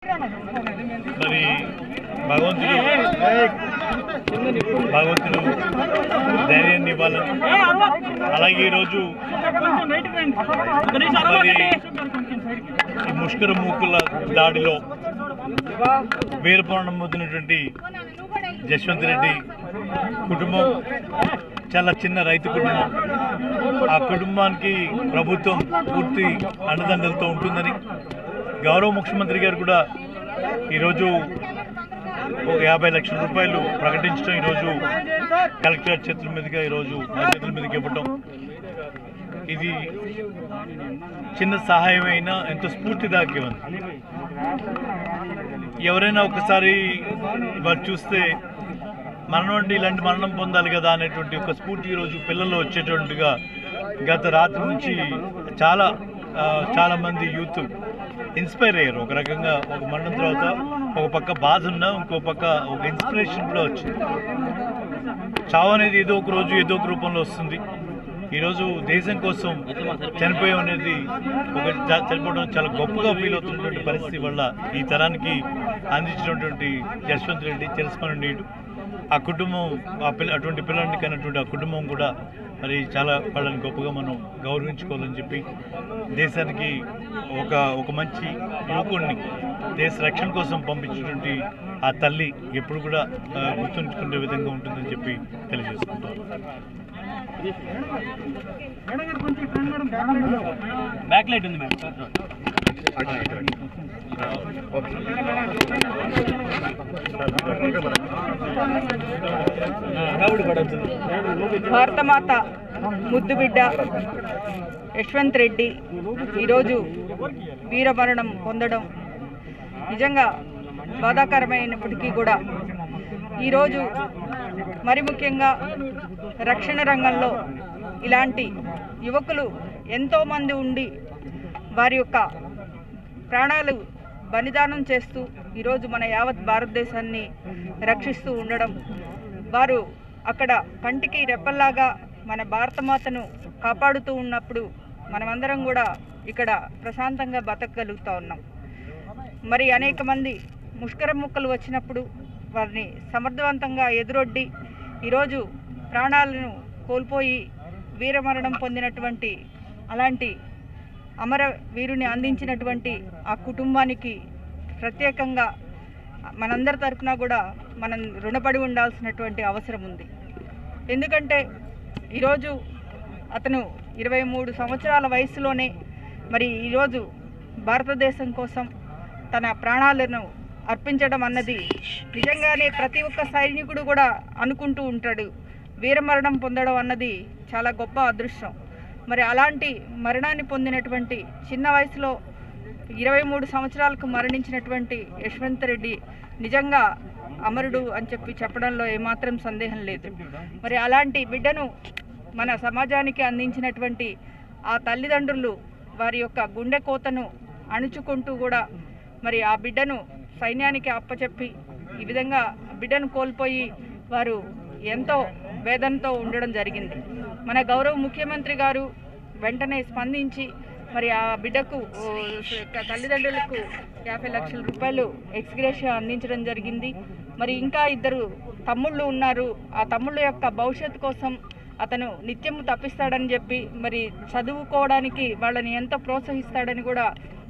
మరి భగవంతుడు ధైర్యాన్ని ఇవ్వాలని, అలాగే ఈరోజు మరి ఈ ముష్కర మూకుల దాడిలో వీరమరణం పొందినటువంటి జశ్వంత్ రెడ్డి కుటుంబం చాలా చిన్న రైతు కుటుంబం. ఆ కుటుంబానికి ప్రభుత్వం పూర్తి అండదండలతో ఉంటుందని గౌరవ ముఖ్యమంత్రి గారు కూడా ఈరోజు ఒక 50 లక్షల రూపాయలు ప్రకటించడం, ఈరోజు కలెక్టర్ చేతుల మీదుగా ఈరోజు నా చేతుల మీదకి ఇవ్వటం, ఇది చిన్న సహాయం అయినా ఎంతో స్ఫూర్తిదాయకం ఉంది. ఎవరైనా ఒకసారి వారు చూస్తే మరణం అంటే ఇలాంటి మరణం పొందాలి కదా అనేటువంటి ఒక స్ఫూర్తి ఈరోజు పిల్లల్లో వచ్చేటువంటిగా గత రాత్రి నుంచి చాలామంది యూత్ ఇన్స్పైర్ అయ్యారు. ఒక రకంగా ఒక మరణం తర్వాత ఒక పక్క బాధ ఉన్నా ఇంకో పక్క ఒక ఇన్స్పిరేషన్ కూడా వచ్చింది. చావు అనేది ఏదో ఒక రోజు ఏదో ఒక రూపంలో వస్తుంది. ఈరోజు దేశం కోసం చనిపోయాం అనేది చనిపోవడం చాలా గొప్పగా ఫీల్ అవుతున్నటువంటి పరిస్థితి వల్ల ఈ తరానికి అందించినటువంటి జశ్వంత్ రెడ్డి చిరస్మరణీయుడు. ఆ కుటుంబం అటువంటి పిల్లల్ని కన్నటువంటి ఆ కుటుంబం కూడా మరి చాలా వాళ్ళని గొప్పగా మనం గౌరవించుకోవాలని చెప్పి దేశానికి ఒక మంచి యువకుడిని దేశ రక్షణ కోసం పంపించినటువంటి ఆ తల్లి ఎప్పుడు కూడా గుర్తుంచుకునే విధంగా ఉంటుందని చెప్పి తెలియజేసుకుంటాం. బ్యాక్ లైట్ ఉంది మేడం. భారతమాత ముద్దుబిడ్డ యశ్వంత్ రెడ్డి ఈరోజు వీరమరణం పొందడం నిజంగా బాధాకరమైనప్పటికీ కూడా ఈరోజు మరి ముఖ్యంగా రక్షణ రంగంలో ఇలాంటి యువకులు ఎంతోమంది ఉండి వారి యొక్క ప్రాణాలు బలిదానం చేస్తూ ఈరోజు మన యావత్ భారతదేశాన్ని రక్షిస్తూ ఉండడం, వారు అక్కడ కంటికి రెప్పల్లాగా మన భారతమాతను కాపాడుతూ ఉన్నప్పుడు మనమందరం కూడా ఇక్కడ ప్రశాంతంగా బతకగలుగుతూ ఉన్నాం. మరి అనేక మంది ముష్కర ముక్కలు వచ్చినప్పుడు వారిని సమర్థవంతంగా ఎదురొడ్డి ఈరోజు ప్రాణాలను కోల్పోయి వీరమరణం పొందినటువంటి అలాంటి అమర వీరుని అందించినటువంటి ఆ కుటుంబానికి ప్రత్యేకంగా మనందరి తరఫున కూడా మనం రుణపడి ఉండాల్సినటువంటి అవసరం ఉంది. ఎందుకంటే ఈరోజు అతను 23 సంవత్సరాల వయసులోనే మరి ఈరోజు భారతదేశం కోసం తన ప్రాణాలను అర్పించడం అన్నది నిజంగానే ప్రతి ఒక్క సైనికుడు కూడా అనుకుంటూ ఉంటాడు. వీరమరణం పొందడం అన్నది చాలా గొప్ప అదృష్టం. మరి అలాంటి మరణాన్ని పొందినటువంటి చిన్న వయసులో 23 సంవత్సరాలకు మరణించినటువంటి యశ్వంత్ రెడ్డి నిజంగా అమరుడు అని చెప్పడంలో ఏమాత్రం సందేహం లేదు. మరి అలాంటి బిడ్డను మన సమాజానికి అందించినటువంటి ఆ తల్లిదండ్రులు వారి యొక్క గుండె కోతను అణుచుకుంటూ కూడా మరి ఆ బిడ్డను సైన్యానికి అప్పచెప్పి ఈ విధంగా బిడ్డను కోల్పోయి వారు ఎంతో వేదనతో ఉండడం జరిగింది. మన గౌరవ ముఖ్యమంత్రి గారు వెంటనే స్పందించి మరి ఆ బిడ్డకు తల్లిదండ్రులకు 50 లక్షల రూపాయలు ఎక్స్గ్రేషియా అందించడం జరిగింది. మరి ఇంకా 2 తమ్ముళ్ళు ఉన్నారు. ఆ తమ్ముళ్ళ యొక్క భవిష్యత్తు కోసం అతను నిత్యము తప్పిస్తాడని చెప్పి మరి చదువుకోవడానికి వాళ్ళని ఎంతో ప్రోత్సహిస్తాడని కూడా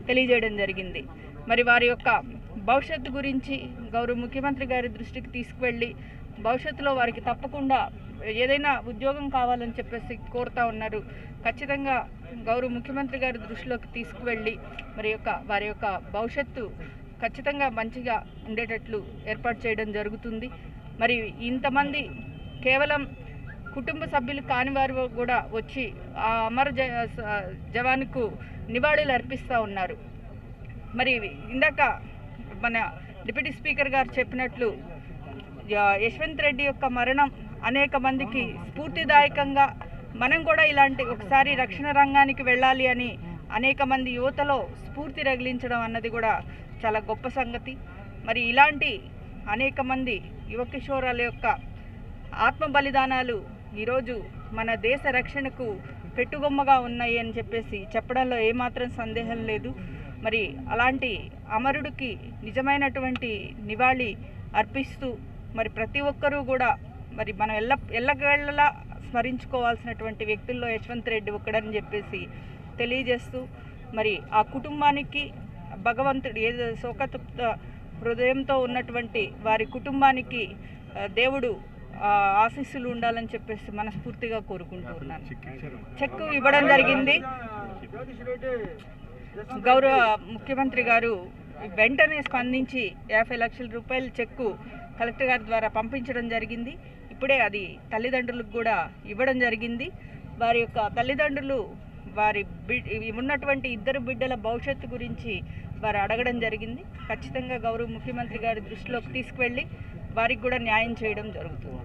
తెలియజేయడం జరిగింది. మరి వారి యొక్క భవిష్యత్తు గురించి గౌరవ ముఖ్యమంత్రి గారి దృష్టికి తీసుకువెళ్ళి భవిష్యత్తులో వారికి తప్పకుండా ఏదైనా ఉద్యోగం కావాలని చెప్పేసి కోరుతా ఉన్నారు. ఖచ్చితంగా గౌరవ ముఖ్యమంత్రి గారి దృష్టిలోకి తీసుకువెళ్ళి వారి యొక్క భవిష్యత్తు ఖచ్చితంగా మంచిగా ఉండేటట్లు ఏర్పాటు చేయడం జరుగుతుంది. మరి ఇంతమంది కేవలం కుటుంబ సభ్యులు కాని వారు కూడా వచ్చి ఆ అమర జవాన్కు నివాళులు అర్పిస్తూ ఉన్నారు. మరి ఇందాక మన డిప్యూటీ స్పీకర్ గారు చెప్పినట్లు యశ్వంత్ రెడ్డి యొక్క మరణం అనేక మందికి స్ఫూర్తిదాయకంగా మనం కూడా ఇలాంటి ఒకసారి రక్షణ రంగానికి వెళ్ళాలి అని అనేక మంది యువతలో స్ఫూర్తి రగిలించడం అన్నది కూడా చాలా గొప్ప సంగతి. మరి ఇలాంటి అనేక మంది యువ కిషోరాల యొక్క ఆత్మ బలిదానాలు ఈరోజు మన దేశ రక్షణకు పెట్టుగొమ్మగా ఉన్నాయి అని చెప్పేసి చెప్పడంలో ఏమాత్రం సందేహం లేదు. మరి అలాంటి అమరుడికి నిజమైనటువంటి నివాళి అర్పిస్తూ మరి ప్రతి ఒక్కరూ కూడా మరి మనం ఎల్లవేళలా స్మరించుకోవాల్సినటువంటి వ్యక్తుల్లో యశ్వంత్ రెడ్డి ఒక్కడని చెప్పేసి తెలియజేస్తూ మరి ఆ కుటుంబానికి భగవంతుడు ఏదో శోకతప్త హృదయంతో ఉన్నటువంటి వారి కుటుంబానికి దేవుడు ఆశీస్సులు ఉండాలని చెప్పేసి మనస్ఫూర్తిగా కోరుకుంటూ ఉన్నాను. చెక్కు ఇవ్వడం జరిగింది. గౌరవ ముఖ్యమంత్రి గారు వెంటనే స్పందించి 50 లక్షల రూపాయల చెక్కు కలెక్టర్ గారి ద్వారా పంపించడం జరిగింది. ఇప్పుడే అది తల్లిదండ్రులకు కూడా ఇవ్వడం జరిగింది. వారి యొక్క తల్లిదండ్రులు వారి ఉన్నటువంటి 2 బిడ్డల భవిష్యత్తు గురించి వారు అడగడం జరిగింది. ఖచ్చితంగా గౌరవ ముఖ్యమంత్రి గారి దృష్టిలోకి తీసుకువెళ్ళి వారికి కూడా న్యాయం చేయడం జరుగుతుంది.